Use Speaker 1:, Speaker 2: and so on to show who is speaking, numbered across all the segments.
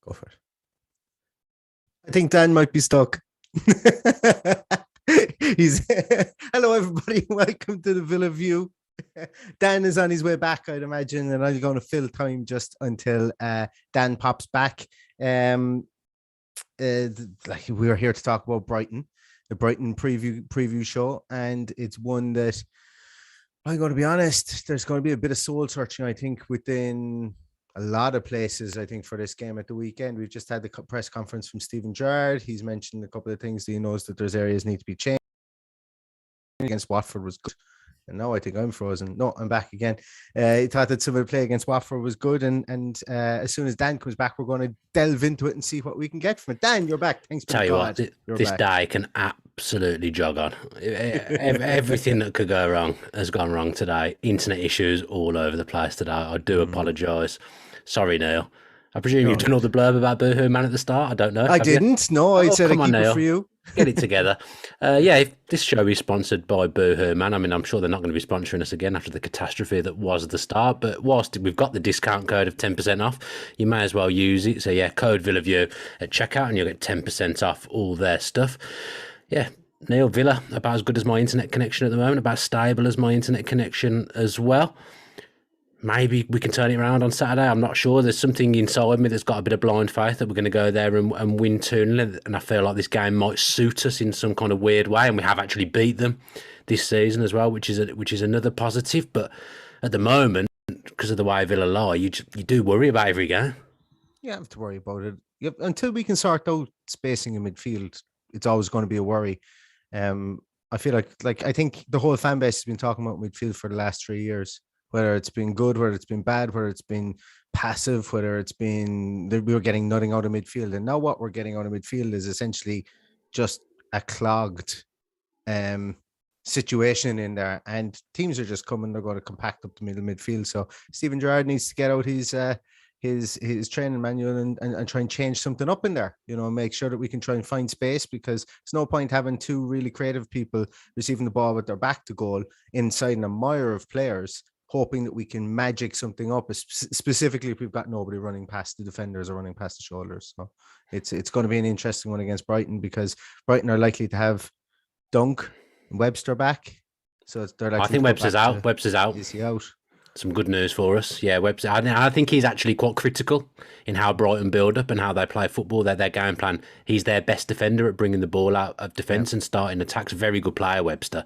Speaker 1: Go for it. I think Dan might be stuck. He's hello, everybody. Welcome to the Villa View. Dan is on his way back, I'd imagine, and I'm going to fill time just until Dan pops back. Like we are here to talk about Brighton, the Brighton preview show, and it's one that I'm going to be honest. There's going to be a bit of soul searching, I think, within a lot of places, I think, for this game at the weekend. We've just had the press conference from Steven Gerrard. He's mentioned a couple of things that he knows that there's areas need to be changed. Against Watford was good. And now I think I'm frozen. No, I'm back again. He thought that some of the play against Watford was good. And as soon as Dan comes back, we're going to delve into it and see what we can get from it. Dan, you're back. Thanks for
Speaker 2: Tell you what, this day can absolutely jog on. Everything that could go wrong has gone wrong today. Internet issues all over the place today. I do apologise. Sorry, Neil. I presume you've done all the blurb about Boohoo Man at the start. I don't know.
Speaker 1: I didn't. No, I said I'd keep it for you.
Speaker 2: Get it together. If this show is sponsored by Boohoo Man, I mean, I'm sure they're not going to be sponsoring us again after the catastrophe that was at the start. But whilst we've got the discount code of 10% off, you may as well use it. So yeah, code VillaView at checkout and you'll get 10% off all their stuff. Yeah, Neil, Villa, about as good as my internet connection at the moment, about stable as my internet connection as well. Maybe we can turn it around on Saturday. I'm not sure. There's something inside me that's got a bit of blind faith that we're going to go there and win 2-0. And I feel like this game might suit us in some kind of weird way. And we have actually beat them this season as well, which is another positive. But at the moment, because of the way Villa lie, you do worry about every game.
Speaker 1: You have to worry about it. Until we can sort out spacing in midfield, it's always going to be a worry. I feel like I think the whole fan base has been talking about midfield for the last 3 years. Whether it's been good, whether it's been bad, whether it's been passive, whether it's been we were getting nothing out of midfield. And now what we're getting out of midfield is essentially just a clogged situation in there. And teams are just coming, they're going to compact up the middle midfield. So Steven Gerrard needs to get out his training manual and try and change something up in there, make sure that we can try and find space, because there's no point having two really creative people receiving the ball with their back to goal inside a mire of players, hoping that we can magic something up, specifically if we've got nobody running past the defenders or running past the shoulders. So it's going to be an interesting one against Brighton, because Brighton are likely to have Dunk and Webster back. So they're likely.
Speaker 2: I think Webster's out. Webster's out.
Speaker 1: Is he out?
Speaker 2: Some good news for us. Yeah, Webster. I think he's actually quite critical in how Brighton build up and how they play football. Their game plan. He's their best defender at bringing the ball out of defence and starting attacks. Very good player, Webster.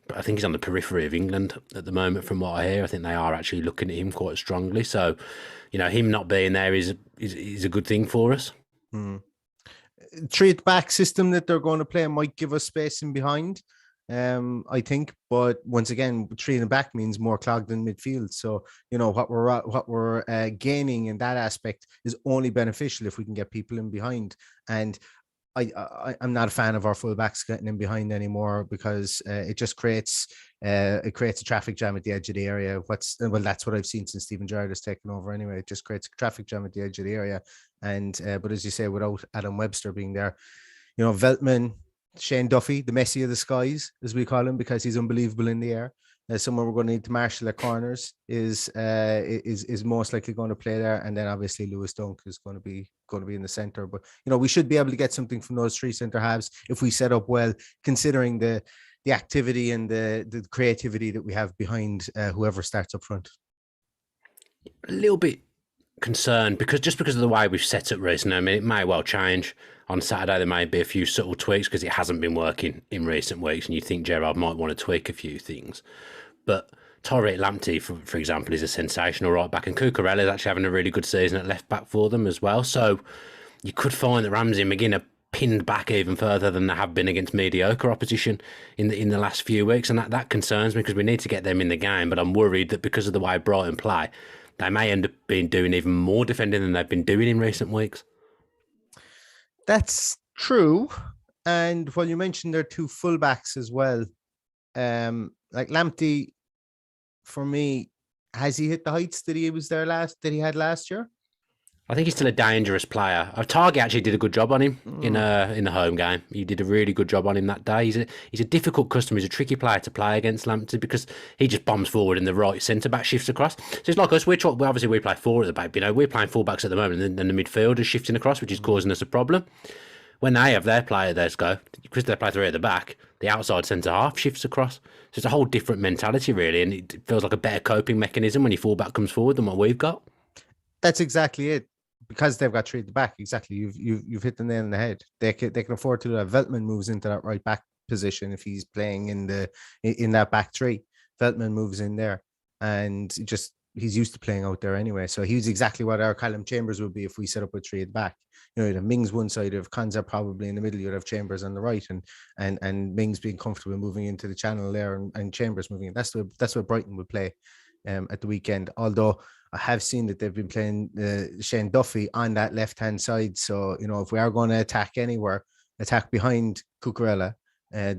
Speaker 2: But I think he's on the periphery of England at the moment, from what I hear. I think they are actually looking at him quite strongly. So, him not being there is a good thing for us.
Speaker 1: 3-back system that they're going to play might give us space in behind. I think, but once again, 3 in the back means more clogged in midfield. So what we're gaining in that aspect is only beneficial if we can get people in behind. And I'm not a fan of our fullbacks getting in behind anymore, because it just creates a traffic jam at the edge of the area. That's what I've seen since Steven Gerrard has taken over. Anyway, it just creates a traffic jam at the edge of the area. And but as you say, without Adam Webster being there, Veltman, Shane Duffy, the Messi of the skies, as we call him, because he's unbelievable in the air. Someone we're going to need to marshal at corners is most likely going to play there, and then obviously Lewis Dunk is going to be in the centre. But we should be able to get something from those 3 centre halves if we set up well, considering the activity and the creativity that we have behind whoever starts up front.
Speaker 2: A little bit concerned because of the way we've set up recently. I mean, it may well change on Saturday. There may be a few subtle tweaks because it hasn't been working in recent weeks, and you think Gerrard might want to tweak a few things. But Tariq Lamptey, for example, is a sensational right back, and Cucurella is actually having a really good season at left back for them as well. So you could find that Ramsey and McGinn are pinned back even further than they have been against mediocre opposition in the last few weeks, and that concerns me, because we need to get them in the game. But I'm worried that because of the way Brighton play, they may end up doing even more defending than they've been doing in recent weeks.
Speaker 1: That's true. And while you mentioned there are 2 fullbacks as well, like Lamptey, for me, has he hit the heights that he had last year?
Speaker 2: I think he's still a dangerous player. Target actually did a good job on him
Speaker 1: Mm.
Speaker 2: in the home game. He did a really good job on him that day. He's a difficult customer. He's a tricky player to play against Lamptey because he just bombs forward and the right centre back shifts across. So it's like us. Obviously we play four at the back. We're playing full backs at the moment, and then the midfield is shifting across, which is causing us a problem. When they have their player, let's go because they play three at the back. The outside centre half shifts across. So it's a whole different mentality really, and it feels like a better coping mechanism when your fullback comes forward than what we've got.
Speaker 1: That's exactly it. Because they've got three at the back, exactly. You've hit the nail on the head. They can afford to do that. Veltman moves into that right back position if he's playing in that back three. Veltman moves in there, and just he's used to playing out there anyway. So he's exactly what our Callum Chambers would be if we set up with three at the back. You know, you'd have Mings one side, of Konza probably in the middle. You'd have Chambers on the right, and Mings being comfortable moving into the channel there, and Chambers moving in. That's what Brighton would play at the weekend. Although I have seen that they've been playing Shane Duffy on that left-hand side. So, you know, if we are going to attack anywhere, attack behind Cucurella,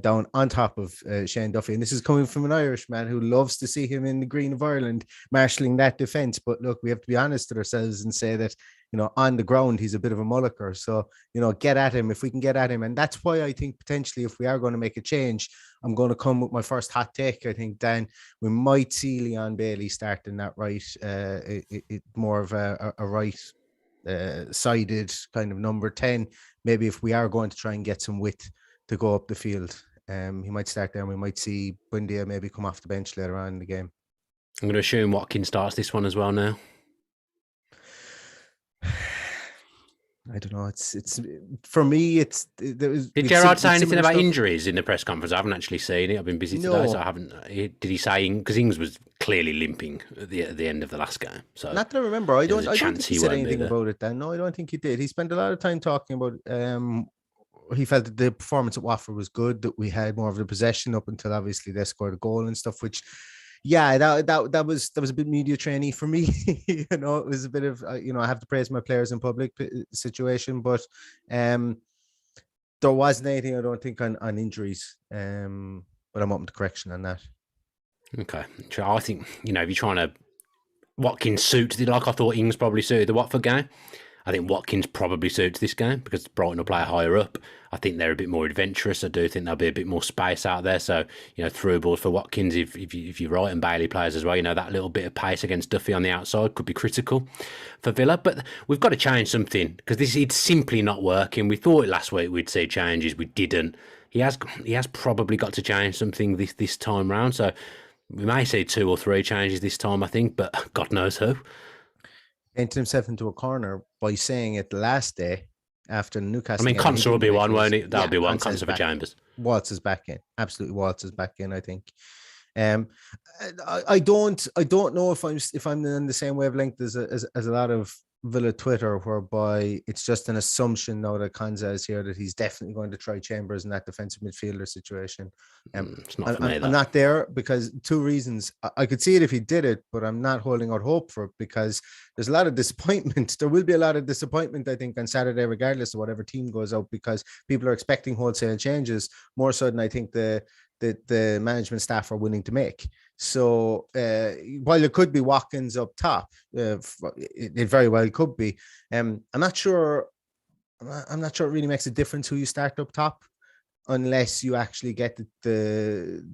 Speaker 1: down on top of Shane Duffy. And this is coming from an Irishman who loves to see him in the green of Ireland, marshalling that defence. But look, we have to be honest with ourselves and say that, you know, on the ground, he's a bit of a mulliker. So, you know, get at him if we can get at him. And that's why I think potentially if we are going to make a change, I'm going to come with my first hot take. I think, Dan, we might see Leon Bailey starting that right, more of a right sided kind of number 10. Maybe if we are going to try and get some width to go up the field, he might start there and we might see Buendia maybe come off the bench later on in the game.
Speaker 2: I'm going to assume Watkins starts this one as well now.
Speaker 1: I don't know. It's for me.
Speaker 2: Did Gerrard say anything about injuries in the press conference? I haven't actually seen it. I've been busy today, so I haven't. Did he say? Because Ings was clearly limping at the end of the last game. So
Speaker 1: not that I remember. I don't think he said anything about it. Then no, I don't think he did. He spent a lot of time talking about. He felt that the performance at Watford was good. That we had more of the possession up until obviously they scored a goal and stuff, which. Yeah, that was a bit media trainee for me. You know, it was a bit of you know, I have to praise my players in public situation, but there wasn't anything I don't think on injuries. But I'm open to correction on that.
Speaker 2: Okay, I think, you know, if you're trying to Watkins suits, like I thought Ings probably suited the Watford game. I think Watkins probably suits this game because Brighton will play higher up. I think they're a bit more adventurous. I do think there'll be a bit more space out there. So, you know, through balls for Watkins, if you're right, and Bailey plays as well, you know, that little bit of pace against Duffy on the outside could be critical for Villa. But we've got to change something because it's simply not working. We thought last week we'd see changes. We didn't. He has probably got to change something this time round. So we may see 2 or 3 changes this time, I think, but God knows who.
Speaker 1: Entered himself into a corner by saying it the last day after Newcastle.
Speaker 2: I mean, Conser will be one, won't it? That'll be one. Conser for Chambers.
Speaker 1: Waltz is back in. Absolutely, Waltz is back in. I think. I don't know if I'm in the same wavelength as a lot of Villa Twitter, whereby it's just an assumption now that Konza is here that he's definitely going to try Chambers in that defensive midfielder situation.
Speaker 2: It's not for me,
Speaker 1: I'm not there because 2 reasons. I could see it if he did it, but I'm not holding out hope for it because there's a lot of disappointment. There will be a lot of disappointment, I think, on Saturday, regardless of whatever team goes out, because people are expecting wholesale changes more so than I think the management staff are willing to make. So while it could be Watkins up top, it very well could be. I'm not sure it really makes a difference who you start up top, unless you actually get the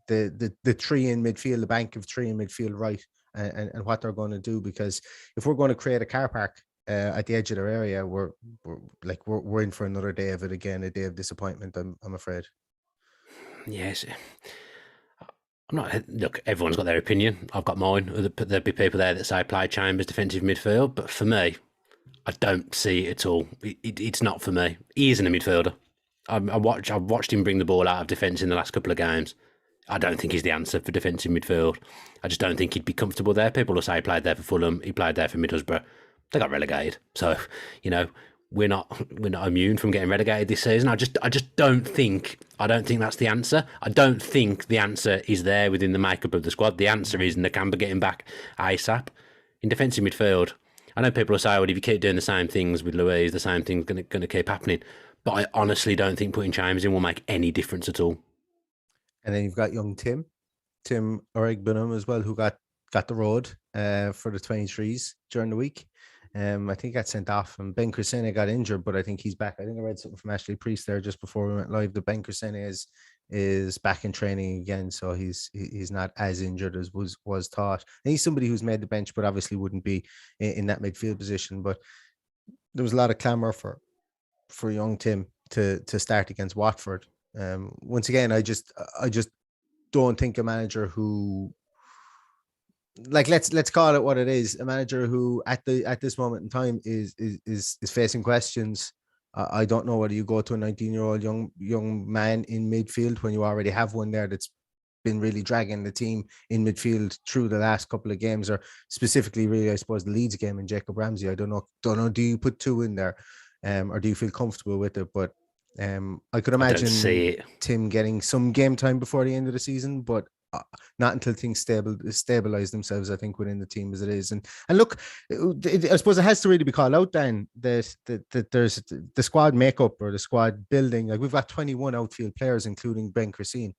Speaker 1: 3 in midfield, the bank of 3 in midfield right, and what they're going to do. Because if we're going to create a car park at the edge of their area, we're in for another day of it again, a day of disappointment. I'm afraid.
Speaker 2: Yes. I'm not. Look, everyone's got their opinion. I've got mine. There'll be people there that say play Chambers defensive midfield, but for me, I don't see it at all. It's not for me. He isn't a midfielder. I've watched him bring the ball out of defence in the last couple of games. I don't think he's the answer for defensive midfield. I just don't think he'd be comfortable there. People will say he played there for Fulham. He played there for Middlesbrough. They got relegated. So, you know, we're not immune from getting relegated this season. I just don't think that's the answer. I don't think the answer is there within the makeup of the squad. The answer is Nakamba getting back ASAP. In defensive midfield, I know people will say, well, if you keep doing the same things with Louise, the same thing's going to keep happening. But I honestly don't think putting Chambers in will make any difference at all.
Speaker 1: And then you've got young Tim Oregbenham as well, who got the road for the 23s during the week. I think he got sent off, and Ben Crescene got injured, but I think he's back. I think I read something from Ashley Priest there just before we went live that Ben Crescene is back in training again, so he's not as injured as was thought. And he's somebody who's made the bench, but obviously wouldn't be in that midfield position. But there was a lot of clamour for young Tim to start against Watford. Once again, I just don't think a manager who, like, let's call it what it is, a manager who at this moment in time is facing questions. I don't know whether you go to a 19-year-old young man in midfield when you already have one there that's been really dragging the team in midfield through the last couple of games, or specifically really, I suppose, the Leeds game and Jacob Ramsey. I don't know. Do you put two in there, or do you feel comfortable with it? But I could imagine Tim getting some game time before the end of the season, but not until things stabilize themselves, I think, within the team as it is. And look, I suppose it has to really be called out, Dan, that there's the squad makeup or the squad building. Like, we've got 21 outfield players, including Ben Crescene.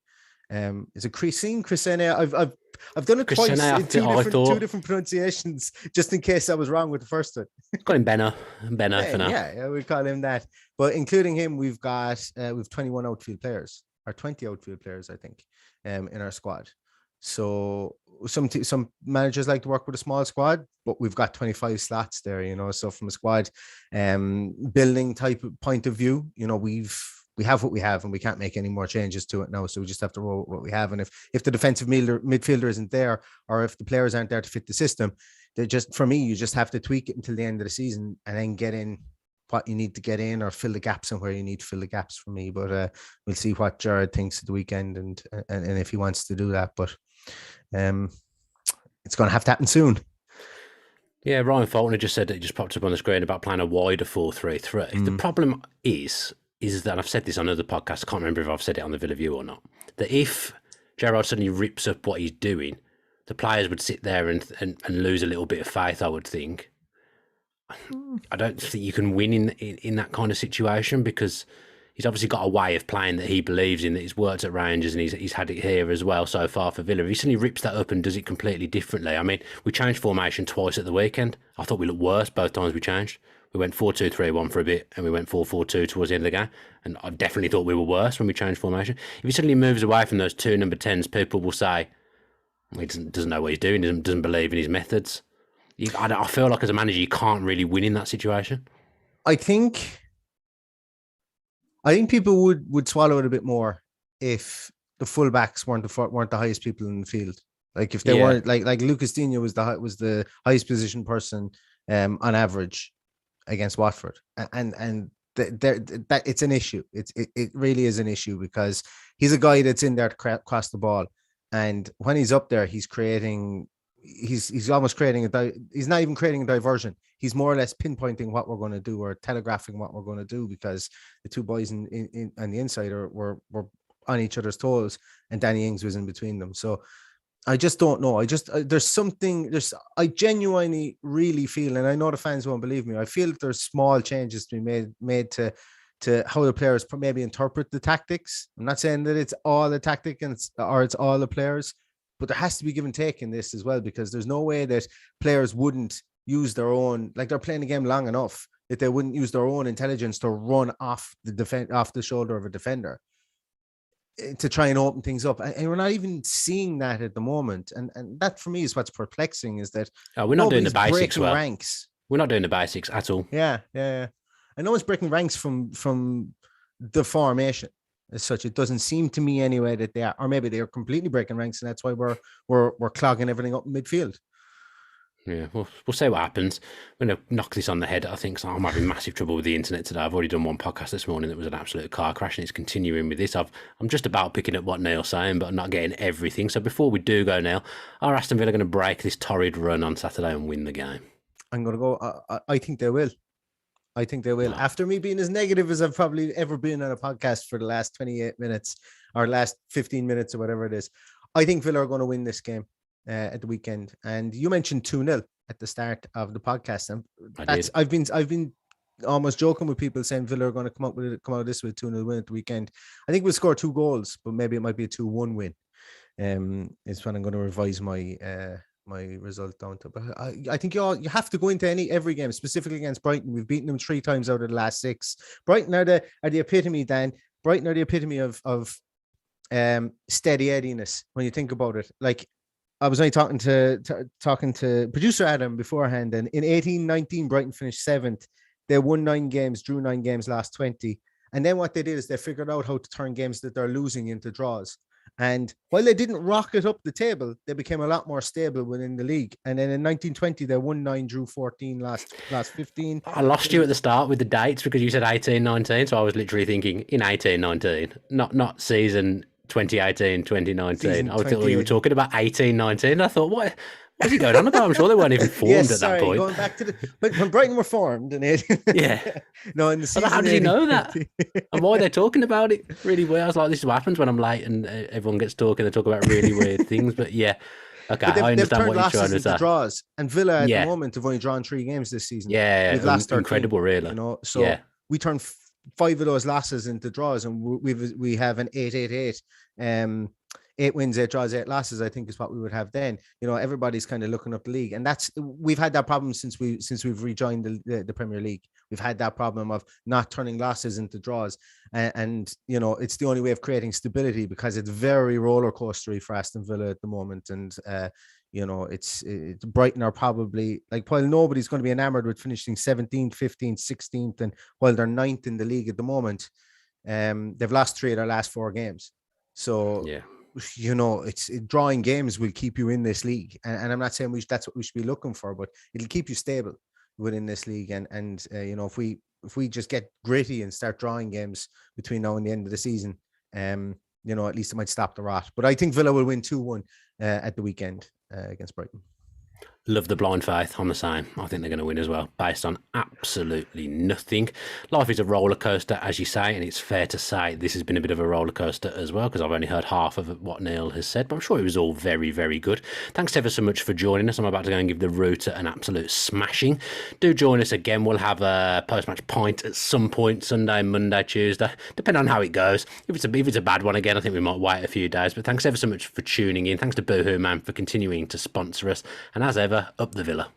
Speaker 1: Is it Crescene? I've done it twice in two different pronunciations, just in case I was wrong with the first one.
Speaker 2: Call him Benno for now.
Speaker 1: Yeah, we call him that. But including him, we've 21 outfield players, or 20 outfield players, I think, in our squad. So some managers like to work with a small squad, but we've got 25 slots there, you know. So from a squad building type of point of view, you know, we have what we have, and we can't make any more changes to it now. So we just have to roll with what we have. And if the defensive midfielder isn't there, or if the players aren't there to fit the system, for me, you just have to tweak it until the end of the season, and then get in what you need to get in, or fill the gaps and where you need to fill the gaps for me. But we'll see what Jared thinks at the weekend, and if he wants to do that. But it's going to have to happen soon.
Speaker 2: Yeah, Ryan Fulton just said that, it just popped up on the screen, about playing a wider 4-3-3. The problem is that, and I've said this on other podcasts, I can't remember if I've said it on the Villa View or not, that if Gerrard suddenly rips up what he's doing, the players would sit there and lose a little bit of faith, I would think. I don't think you can win in that kind of situation, because he's obviously got a way of playing that he believes in, that he's worked at Rangers, and he's had it here as well so far for Villa. If he suddenly rips that up and does it completely differently. I mean, we changed formation twice at the weekend. I thought we looked worse both times we changed. We went 4-2-3-1 for a bit, and we went 4-4-2 towards the end of the game. And I definitely thought we were worse when we changed formation. If he suddenly moves away from those two number 10s, people will say, he doesn't know what he's doing, doesn't believe in his methods. I feel like as a manager, you can't really win in that situation.
Speaker 1: I think people would swallow it a bit more if the fullbacks weren't the highest people in the field. Like, if they weren't, like Lucas Digne was the highest position person on average against Watford, and that it's an issue. It really is an issue, because he's a guy that's in there to cross the ball, and when he's up there, he's almost creating he's not even creating a diversion. He's more or less pinpointing what we're going to do, or telegraphing what we're going to do, because the two boys on the inside were on each other's toes, and Danny Ings was in between them. So I just don't know. I genuinely really feel, and I know the fans won't believe me, I feel that there's small changes to be made to how the players maybe interpret the tactics. I'm not saying that it's all the tactic or it's all the players, but there has to be give and take in this as well, because there's no way that players wouldn't use their own, like, they're playing the game long enough that they wouldn't use their own intelligence to run off the shoulder of a defender to try and open things up. And we're not even seeing that at the moment. And that, for me, is what's perplexing, is that
Speaker 2: we're not doing the basics well.
Speaker 1: Ranks.
Speaker 2: We're not doing the basics at all.
Speaker 1: Yeah. I know it's breaking ranks from the formation as such. It doesn't seem to me anyway that they are, or maybe they are completely breaking ranks, and that's why we're clogging everything up in midfield.
Speaker 2: Yeah, we'll see what happens. I'm going to knock this on the head, I think. So I'm having massive trouble with the internet today. I've already done one podcast this morning that was an absolute car crash, and it's continuing with this. I'm just about picking up what Neil's saying, but I'm not getting everything. So before we do go, Neil, are Aston Villa going to break this torrid run on Saturday and win the game?
Speaker 1: I'm going to go. I think they will. I think they will. After me being as negative as I've probably ever been on a podcast for the last 28 minutes or last 15 minutes or whatever it is, I think Villa are going to win this game at the weekend. And you mentioned 2-0 at the start of the podcast, and I've been almost joking with people saying Villa are going to come out of this with 2-0 win at the weekend. I think we'll score 2 goals, but maybe it might be a 2-1 win. Is when I'm going to revise my my result down to. But I think you have to go into every game, specifically against Brighton. We've beaten them 3 times out of the last 6. Brighton are the epitome, Dan. Brighton are the epitome of steady Eddiness when you think about it. Like, I was only talking to producer Adam beforehand, and in 18-19, Brighton finished 7th. They won 9 games, drew 9 games, lost 20. And then what they did is they figured out how to turn games that they're losing into draws. And while they didn't rocket up the table, they became a lot more stable within the league. And then in 1920, they won 9, drew 14, last 15.
Speaker 2: I lost you at the start with the dates because you said 18-19, so I was literally thinking in 18-19, not season 2018, 2019. I thought you were talking about 18-19. I thought, what's he going on about? I'm sure they weren't even formed at that point.
Speaker 1: Going back to but when Brighton were formed in it.
Speaker 2: Yeah.
Speaker 1: No, in the season.
Speaker 2: How did you know that? And why are they talking about it really weird? I was like, this is what happens when I'm late and everyone gets talking. They talk about really weird things. But yeah. Okay, I understand what you're trying to say.
Speaker 1: Draws. And Villa at the moment have only drawn 3 games this season.
Speaker 2: Yeah,
Speaker 1: we've lost
Speaker 2: incredible, really.
Speaker 1: You know, so we turned 5 of those losses into draws, and we have an 8-8-8. 8 wins, 8 draws, 8 losses, I think is what we would have then. You know, everybody's kind of looking up the league. And we've had that problem since we've rejoined the Premier League. We've had that problem of not turning losses into draws. And you know, it's the only way of creating stability, because it's very roller coastery for Aston Villa at the moment. And you know, it's Brighton are probably, like, while nobody's going to be enamored with finishing 17th, 15th, 16th, and while they're 9th in the league at the moment, they've lost 3 of their last 4 games. So yeah, you know, it's drawing games will keep you in this league, and I'm not saying that's what we should be looking for, but it'll keep you stable within this league. And you know, if we just get gritty and start drawing games between now and the end of the season, you know, at least it might stop the rot. But I think Villa will win 2-1 at the weekend against Brighton.
Speaker 2: Love the blind faith. I'm the same. I think they're going to win as well, based on absolutely nothing. Life is a roller coaster, as you say, and it's fair to say this has been a bit of a roller coaster as well, because I've only heard half of what Neil has said, but I'm sure it was all very, very good. Thanks ever so much for joining us. I'm about to go and give the Router an absolute smashing. Do join us again. We'll have a post-match pint at some point, Sunday, Monday, Tuesday, depending on how it goes. If it's a bad one again, I think we might wait a few days. But thanks ever so much for tuning in. Thanks to Boohoo Man for continuing to sponsor us. And as ever, up the Villa.